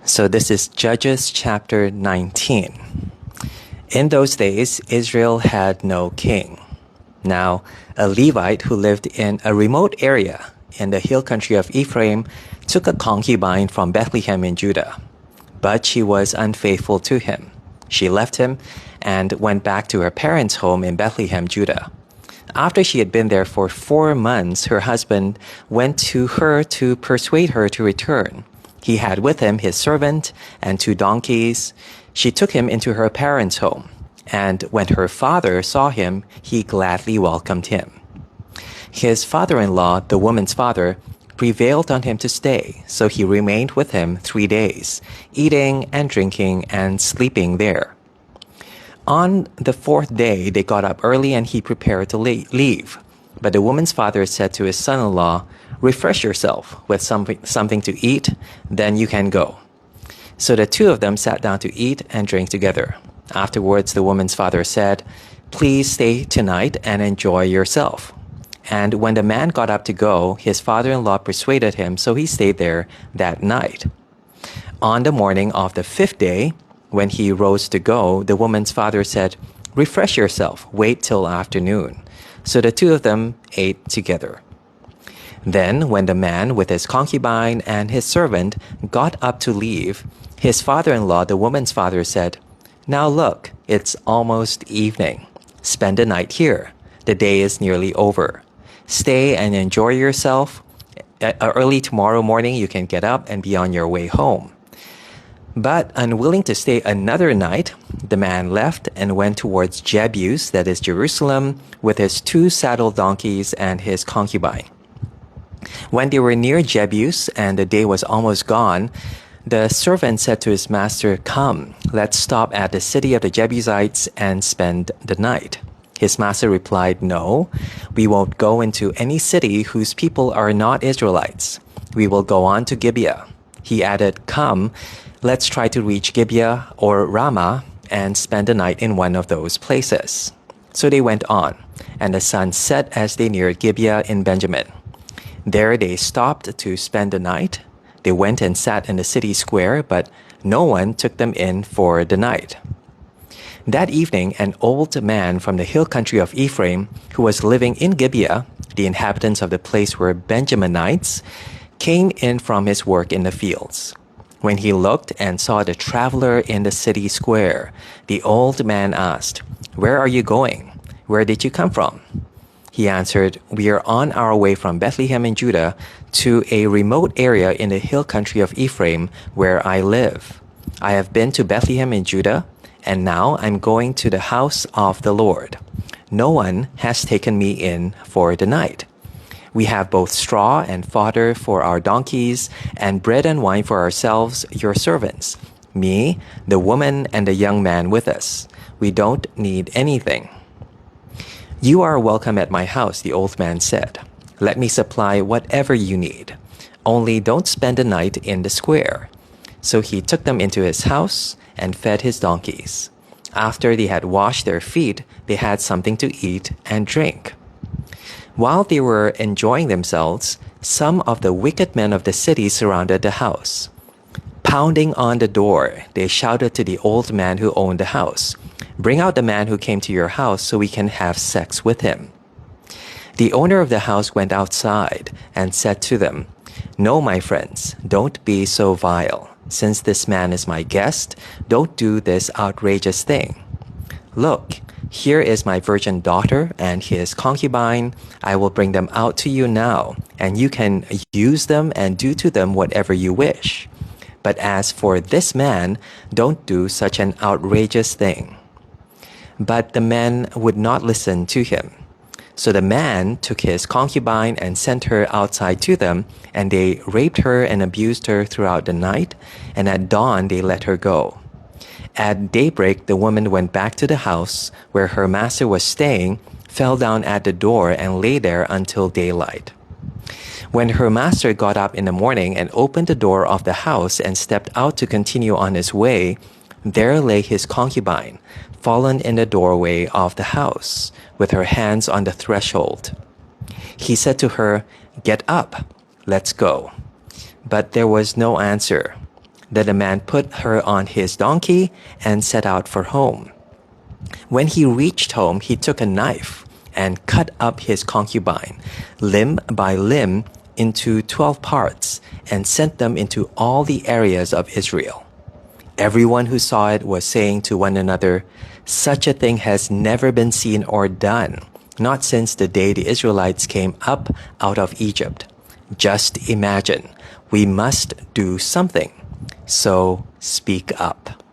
So this is Judges chapter 19. In those days, Israel had no king. Now, a Levite who lived in a remote area in the hill country of Ephraim took a concubine from Bethlehem in Judah. But she was unfaithful to him. She left him and went back to her parents' home in Bethlehem, Judah. After she had been there for 4 months, her husband went to her to persuade her to return. He had with him his servant and 2 donkeys. She took him into her parents' home, and when her father saw him, he gladly welcomed him. His father-in-law, the woman's father, prevailed on him to stay, so he remained with him 3 days, eating and drinking and sleeping there. On the 4th day, they got up early and he prepared to leave. But the woman's father said to his son-in-law, "Refresh yourself with something to eat, then you can go." So the 2 of them sat down to eat and drink together. Afterwards, the woman's father said, "Please stay tonight and enjoy yourself." And when the man got up to go, his father-in-law persuaded him, so he stayed there that night. On the morning of the 5th day, when he rose to go, the woman's father said, "Refresh yourself, wait till afternoon." So the 2 of them ate together. Then, when the man with his concubine and his servant got up to leave, his father-in-law, the woman's father, said, "Now look, it's almost evening. Spend the night here. The day is nearly over. Stay and enjoy yourself. Early tomorrow morning you can get up and be on your way home." But unwilling to stay another night, the man left and went towards Jebus, that is Jerusalem, with his 2 saddled donkeys and his concubine. When they were near Jebus and the day was almost gone, the servant said to his master, "Come, let's stop at the city of the Jebusites and spend the night." His master replied, "No, we won't go into any city whose people are not Israelites. We will go on to Gibeah." He added, "Come, let's try to reach Gibeah or Ramah and spend the night in one of those places." So they went on, and the sun set as they neared Gibeah in Benjamin. There they stopped to spend the night. They went and sat in the city square, but no one took them in for the night. That evening, an old man from the hill country of Ephraim, who was living in Gibeah, the inhabitants of the place were Benjaminites, came in from his work in the fields. When he looked and saw the traveler in the city square, the old man asked, "Where are you going? Where did you come from?" He answered, "We are on our way from Bethlehem in Judah to a remote area in the hill country of Ephraim where I live. I have been to Bethlehem in Judah, and now I'm going to the house of the Lord. No one has taken me in for the night. We have both straw and fodder for our donkeys, and bread and wine for ourselves, your servants, me, the woman, and the young man with us. We don't need anything." "You are welcome at my house," the old man said. "Let me supply whatever you need. Only don't spend the night in the square." So he took them into his house and fed his donkeys. After they had washed their feet, they had something to eat and drink. While they were enjoying themselves, some of the wicked men of the city surrounded the house. Pounding on the door, they shouted to the old man who owned the house, "Bring out the man who came to your house so we can have sex with him." The owner of the house went outside and said to them, "No, my friends, don't be so vile. Since this man is my guest, don't do this outrageous thing. Look, here is my virgin daughter and his concubine. I will bring them out to you now, and you can use them and do to them whatever you wish. But as for this man, don't do such an outrageous thing." But the men would not listen to him. So the man took his concubine and sent her outside to them, and they raped her and abused her throughout the night, and at dawn they let her go. At daybreak, the woman went back to the house where her master was staying, fell down at the door, and lay there until daylight. When her master got up in the morning and opened the door of the house and stepped out to continue on his way, there lay his concubine, fallen in the doorway of the house, with her hands on the threshold. He said to her, "Get up, let's go." But there was no answer. Then the man put her on his donkey and set out for home. When he reached home, he took a knife and cut up his concubine, limb by limb, into 12 parts and sent them into all the areas of Israel. Everyone who saw it was saying to one another, "Such a thing has never been seen or done, not since the day the Israelites came up out of Egypt. Just imagine, we must do something. So speak up."